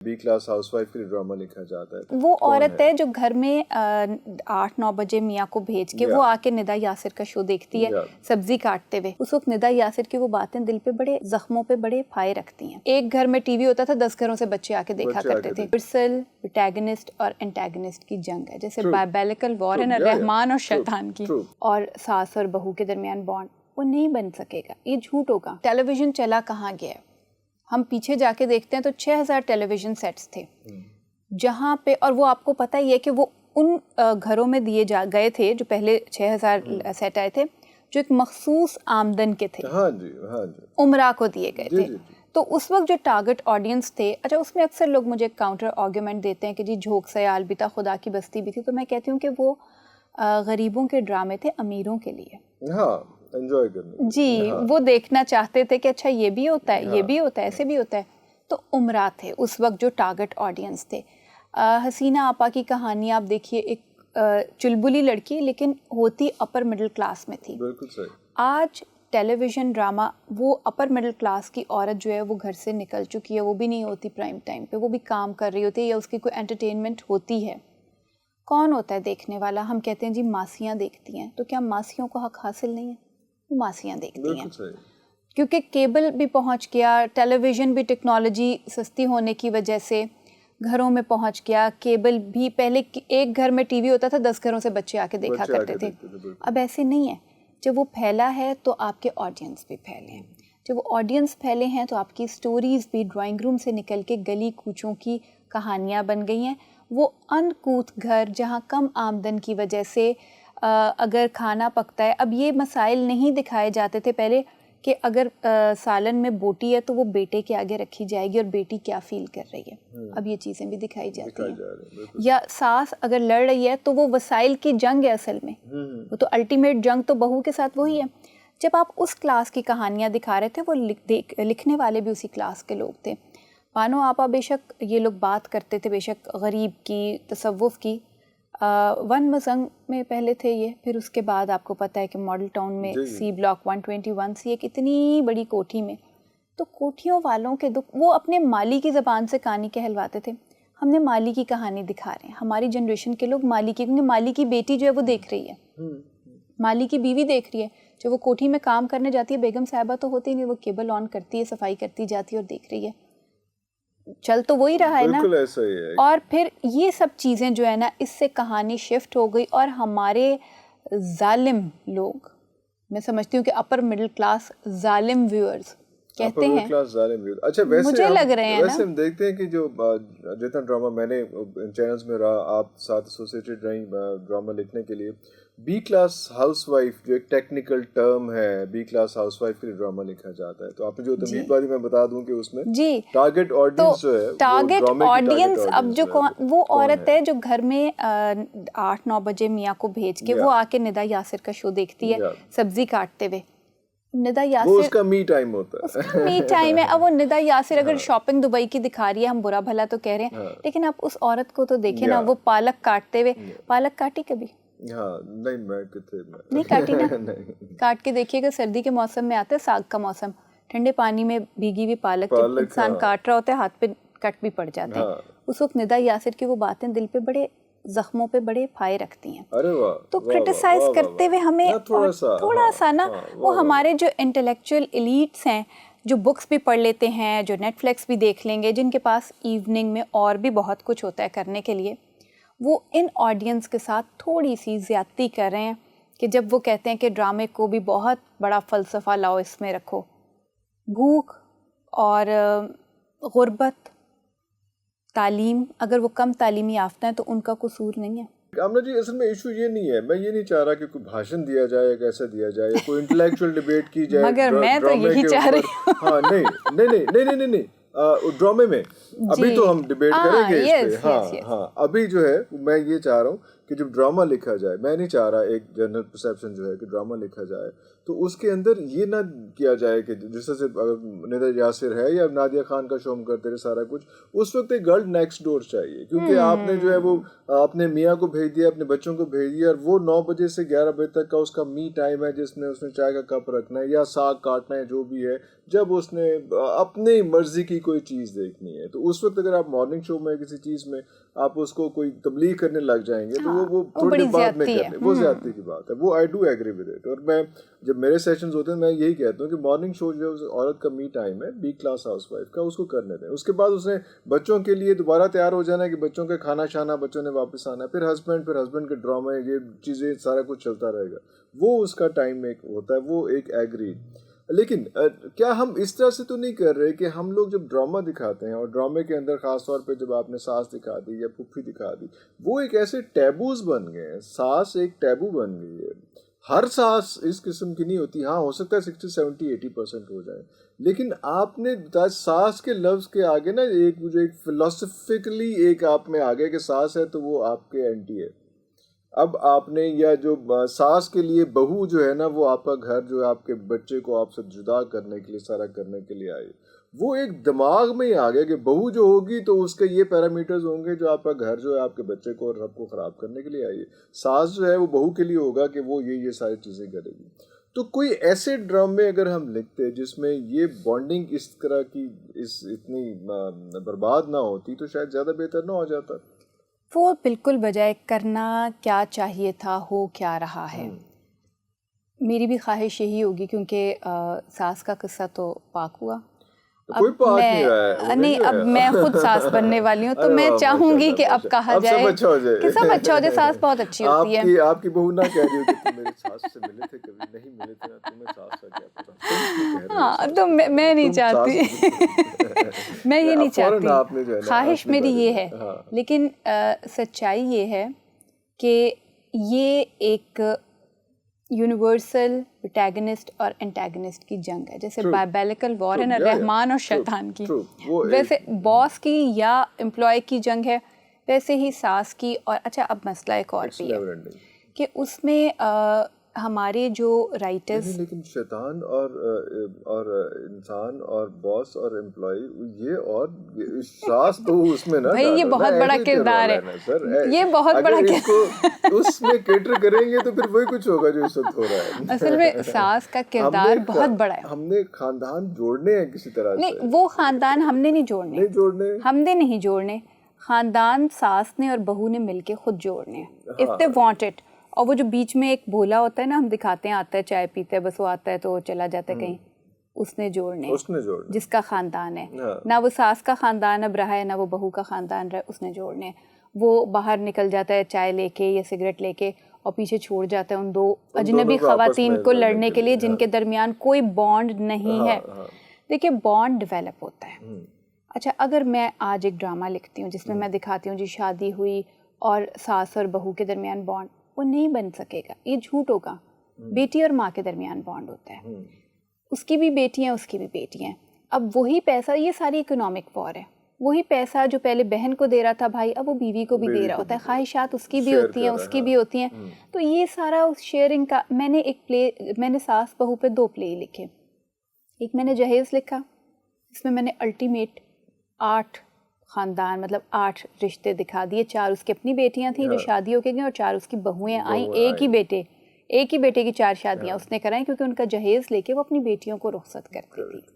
B class housewife के लिए drama लिखा जाता है। वो औरत है जो घर में 8-9 बजे मियाँ को भेज के वो आके निदा यासिर का शो देखती है सब्जी काटते हुए। उस वक्त निदा यासिर की वो बातें दिल पे बड़े जख्मों पे बड़े फाये रखती हैं। एक घर में टीवी होता था, 10 घरों से बच्चे आके देखा करते थे। प्रोटैगनिस्ट और एंटेगनिस्ट की जंग है, जैसे बाइबलिकल वॉर है ना, रहमान और शैतान की, और सास और बहू के दरमियान बॉन्ड, वो नहीं बन सकेगा, ये झूठ होगा। टेलीविजन चला कहाँ गया है? हम पीछे जाके देखते हैं तो 6000 टेलीविजन सेट्स थे जहाँ पे, और वो आपको पता ही है कि वो उन घरों में दिए गए थे जो पहले 6000 सेट आए थे जो एक मखसूस आमदन के थे। हाँ जी, हाँ जी। उमरा को दिए गए थे। तो उस वक्त जो टारगेट ऑडियंस थे, अच्छा उसमें अक्सर लोग मुझे काउंटर आर्ग्यूमेंट देते हैं कि जी झोंक सयाल भी था, खुदा की बस्ती भी थी, तो मैं कहती हूँ कि वो गरीबों के ड्रामे थे अमीरों के लिए। हाँ, एंजॉय करने जी, हाँ। वो देखना चाहते थे कि अच्छा ये भी होता है, हाँ। ये भी होता है, ऐसे भी होता है। तो उमरा थे उस वक्त जो टारगेट ऑडियंस थे। हसीना आपा की कहानी आप देखिए, एक चुलबुली लड़की लेकिन होती अपर मिडिल क्लास में थी। बिल्कुल सही। आज टेलीविज़न ड्रामा, वो अपर मिडिल क्लास की औरत जो है वो घर से निकल चुकी है, वो भी नहीं होती प्राइम टाइम पे, वो भी काम कर रही होती है या उसकी कोई एंटरटेनमेंट होती है। कौन होता है देखने वाला? हम कहते हैं जी मासियाँ देखती हैं, तो क्या मासियों को हक हासिल नहीं है? वो मासियाँ देखती हैं क्योंकि केबल भी पहुंच गया, टेलीविज़न भी टेक्नोलॉजी सस्ती होने की वजह से घरों में पहुंच गया। केबल भी, पहले एक घर में टीवी होता था, 10 घरों से बच्चे आके देखा करते थे। अब ऐसे नहीं है। जब वो फैला है तो आपके ऑडियंस भी फैले हैं। जब वो ऑडियंस फैले हैं तो आपकी स्टोरीज़ भी ड्राइंग रूम से निकल के गली कूचों की कहानियाँ बन गई हैं। वो अनकूथ घर जहाँ कम आमदन की वजह से अगर खाना पकता है, अब ये मसाइल नहीं दिखाए जाते थे पहले कि अगर सालन में बोटी है तो वो बेटे के आगे रखी जाएगी और बेटी क्या फील कर रही है। अब ये चीज़ें भी दिखाई जाती हैं। या सास अगर लड़ रही है तो वो वसाइल की जंग है असल में, वो तो अल्टीमेट जंग तो बहू के साथ वही है। जब आप उस क्लास की कहानियाँ दिखा रहे थे, वो लिखने वाले भी उसी क्लास के लोग थे। बानो आपा बेशक ये लोग बात करते थे बेशक गरीब की, तसव्वुफ़ की, वन मजंग में पहले थे ये, फिर उसके बाद आपको पता है कि मॉडल टाउन में सी ब्लॉक 121 सी एक इतनी बड़ी कोठी में, तो कोठियों वालों के दुख वो अपने माली की ज़बान से कहानी कहलवाते थे। हमने माली की कहानी दिखा रहे हैं, हमारी जनरेशन के लोग माली की, क्योंकि माली की बेटी जो है वो देख रही है, माली की बीवी देख रही है। जो वो कोठी में काम करने जाती है, बेगम साहिबा तो होती नहीं, वो केबल ऑन करती है, सफाई करती जाती है और देख रही है। चल तो वही रहा है ना, ऐसा ही है। और फिर ये सब चीज़ें जो है ना, इससे कहानी शिफ्ट हो गई और हमारे जालिम लोग, मैं समझती हूँ कि अपर मिडिल क्लास जालिम व्यूअर्स कहते हैं, अच्छा वैसे मुझे लग रहे हैं वैसे हम देखते हैं कि जो जितना ड्रामा मैंने इन चैनल्स में रहा, आप साथ एसोसिएटेड रही ड्रामा लिखने के लिए, बी क्लास हाउसवाइफ जो एक टेक्निकल टर्म है, बी क्लास हाउसवाइफ के लिए ड्रामा लिखा जाता है। तो आपने जो तमीज़ वाली मैं बता दूं कि उसमें जी टारगेट ऑडियंस जो है, टारगेट ऑडियंस अब जो वो औरत है जो घर में 8-9 बजे मियाँ को भेज के वो आके निदा यासिर का शो देखती है सब्जी काटते हुए। निदा यासिर, वो उसका मी टाइम होता है, उसका मी टाइम है। अब वो निदा यासिर अगर शॉपिंग दुबई की दिखा रही है, हम बुरा भला तो कह रहे हैं, लेकिन आप उस औरत को तो देखें ना, वो पालक काटते हुए, पालक काटी कभी? हाँ, नहीं काटी ना। काट के देखिएगा, सर्दी के मौसम में आता है साग का मौसम, ठंडे पानी में भीगी हुई पालक इंसान काट रहा होता है, हाथ पे कट भी पड़ जाते हैं। उस वक्त निदा यासिर की वो बातें दिल पे बड़े जख्मों पे बड़े फाये रखती हैं। अरे वाह, तो क्रिटिसाइज करते हुए हमें थोड़ा सा ना, वो हमारे जो इंटेलेक्चुअल एलीट्स हैं जो बुक्स भी पढ़ लेते हैं, जो नेटफ्लिक्स भी देख लेंगे, जिनके पास इवनिंग में और भी बहुत कुछ होता है करने के लिए, वो इन ऑडियंस के साथ थोड़ी सी ज़्यादती कर रहे हैं कि जब वो कहते हैं कि ड्रामे को भी बहुत बड़ा फ़लसफ़ा लाओ, इसमें रखो भूख और गुर्बत, तालीम, अगर वो कम तालीमी याफ्ता हैं तो उनका कसूर नहीं है। कामना जी, असल में इशू ये नहीं है, मैं ये नहीं चाह रहा कि कोई भाषण दिया जाए, कैसा दिया जाए, या कोई इंटेलेक्चुअल डिबेट की जाए, मगर मैं तो यही चाह रही हूँ। हाँ, नहीं, ड्रामे में अभी तो हम डिबेट करेंगे इस पे। हाँ, अभी जो है मैं ये चाह रहा हूँ کہ جب ڈرامہ لکھا جائے, میں نہیں چاہ رہا ایک جنرل پرسیپشن جو ہے کہ ڈرامہ لکھا جائے تو اس کے اندر یہ نہ کیا جائے کہ جس طرح سے ندا یاسر ہے یا نادیہ خان کا شو ہم کرتے رہے سارا کچھ, اس وقت ایک گرل نیکسٹ ڈور چاہیے, کیونکہ آپ نے جو ہے وہ اپنے میاں کو بھیج دیا, اپنے بچوں کو بھیج دیا, اور وہ 9 بجے سے 11 بجے تک کا اس کا می ٹائم ہے جس میں اس نے چائے کا کپ رکھنا ہے یا ساگ کاٹنا ہے جو بھی ہے, جب اس نے اپنی مرضی کی کوئی چیز دیکھنی ہے. تو اس وقت اگر آپ مارننگ شو میں کسی چیز میں آپ اس کو کوئی تبلیغ کرنے لگ جائیں گے تو وہ تھوڑی بعد میں کرنے, وہ زیادتی کی بات ہے. وہ I do agree with it. اور میں جب میرے سیشنز ہوتے ہیں میں یہی کہتا ہوں کہ مارننگ شو جو عورت کا می ٹائم ہے بی کلاس ہاؤس وائف کا, اس کو کرنے دیں. اس کے بعد اس نے بچوں کے لیے دوبارہ تیار ہو جانا ہے کہ بچوں کے کھانا شانا, بچوں نے واپس آنا ہے, پھر ہسبینڈ کے ڈرامے, یہ چیزیں سارا کچھ چلتا رہے گا. وہ اس کا ٹائم ایک ہوتا ہے, وہ ایک ایگری. لیکن کیا ہم اس طرح سے تو نہیں کر رہے کہ ہم لوگ جب ڈرامہ دکھاتے ہیں اور ڈرامے کے اندر خاص طور پہ جب آپ نے ساس دکھا دی یا پھپھی دکھا دی, وہ ایک ایسے ٹیبوز بن گئے ہیں. ساس ایک ٹیبو بن گئی ہے. ہر ساس اس قسم کی نہیں ہوتی. ہاں ہو سکتا ہے 60, 70, 80% ہو جائے, لیکن آپ نے ساس کے لفظ کے آگے نا ایک مجھے ایک فلسفیکلی ایک آپ میں آ گیا کہ ساس ہے تو وہ آپ کے اینٹی ہے. اب آپ نے یا جو ساس کے لیے بہو جو ہے نا وہ آپ کا گھر جو ہے آپ کے بچے کو آپ سے جدا کرنے کے لیے سارا کرنے کے لیے آئی. وہ ایک دماغ میں ہی آ گیا کہ بہو جو ہوگی تو اس کے یہ پیرامیٹرز ہوں گے جو آپ کا گھر جو ہے آپ کے بچے کو اور سب کو خراب کرنے کے لیے آئی ہے. ساس جو ہے وہ بہو کے لیے ہوگا کہ وہ یہ ساری چیزیں کرے گی. تو کوئی ایسے ڈرامے اگر ہم لکھتے جس میں یہ بانڈنگ اس طرح کی اتنی برباد نہ ہوتی تو شاید زیادہ بہتر نہ ہو جاتا. وہ بالکل بجائے کرنا کیا چاہیے تھا ہو کیا رہا ہے. میری بھی خواہش یہی ہوگی کیونکہ ساس کا قصہ تو پاک ہوا. کوئی پاک نہیں رہا ہے. نہیں, اب میں خود ساس بننے والی ہوں تو میں چاہوں گی کہ اب کہا جائے کہ سب اچھا ہو جائے. ساس بہت اچھی ہوتی ہے. آپ کی بہو نہ کہہ رہی ہو کہ تم میری ساس سے ملے تھے, کبھی نہیں ملے تھے, تمہیں ساس کا کیا پتا. ہاں تو میں نہیں چاہتی, میں یہ نہیں چاہتی. خواہش میری یہ ہے, لیکن سچائی یہ ہے کہ یہ ایک یونیورسل پروٹیگنسٹ اور انٹیگنسٹ کی جنگ ہے, جیسے بائبلیکل وار ہے نا رحمان اور شیطان کی, ویسے باس کی یا امپلائی کی جنگ ہے, ویسے ہی ساس کی. اور اچھا اب مسئلہ ایک اور بھی ہے کہ اس میں ہمارے جو رائٹرز, لیکن شیطان اور انسان اور باس اور امپلائی یہ اور ساس تو اس میں نا بھائی یہ بہت بڑا کردار ہے, یہ بہت بڑا کردار اس میں کیٹر کریں گے تو پھر وہی کچھ ہوگا جو اس وقت ہو رہا ہے. اصل میں ساس کا کردار بہت بڑا ہے. ہم نے خاندان جوڑنے ہیں کسی طرح سے. نہیں, وہ خاندان ہم نے نہیں جوڑنے, ہم نے نہیں جوڑنے, خاندان ساس نے اور بہو نے مل کے خود جوڑنے ہیں if they want it. اور وہ جو بیچ میں ایک بھولا ہوتا ہے نا, ہم دکھاتے ہیں آتا ہے چائے پیتا ہے, بس وہ آتا ہے تو چلا جاتا ہے کہیں, اس نے جوڑنے جس کا خاندان ہے. نہ وہ ساس کا خاندان اب رہا ہے نہ وہ بہو کا خاندان رہا ہے, اس نے جوڑنے. وہ باہر نکل جاتا ہے چائے لے کے یا سگریٹ لے کے اور پیچھے چھوڑ جاتا ہے ان دو اجنبی خواتین کو لڑنے کے لیے جن کے درمیان کوئی بانڈ نہیں ہے. دیکھیے بانڈ ڈیولپ ہوتا ہے. اچھا اگر میں آج ایک ڈرامہ لکھتی ہوں جس میں میں دکھاتی ہوں جی شادی ہوئی اور ساس اور بہو کے درمیان بانڈ, وہ نہیں بن سکے گا, یہ جھوٹ ہوگا. بیٹی اور ماں کے درمیان بانڈ ہوتا ہے, اس کی بھی بیٹی ہیں اس کی بھی بیٹی ہیں. اب وہی پیسہ, یہ ساری اکنامک وار ہے, وہی پیسہ جو پہلے بہن کو دے رہا تھا بھائی اب وہ بیوی کو بھی دے رہا ہوتا ہے. خواہشات اس کی بھی ہوتی ہیں اس کی بھی ہوتی ہیں. تو یہ سارا اس شیئرنگ کا. میں نے ساس بہو پہ 2 پلے لکھے. ایک میں نے جہیز لکھا, اس میں نے الٹیمیٹ 8 خاندان مطلب 8 رشتے دکھا دیے. 4 اس کی اپنی بیٹیاں تھیں جو شادی ہو کے گئیں اور 4 اس کی بہویں آئیں. ایک ہی بیٹے کی 4 شادیاں اس نے کرائیں کیونکہ ان کا جہیز لے کے وہ اپنی بیٹیوں کو رخصت کرتی تھی.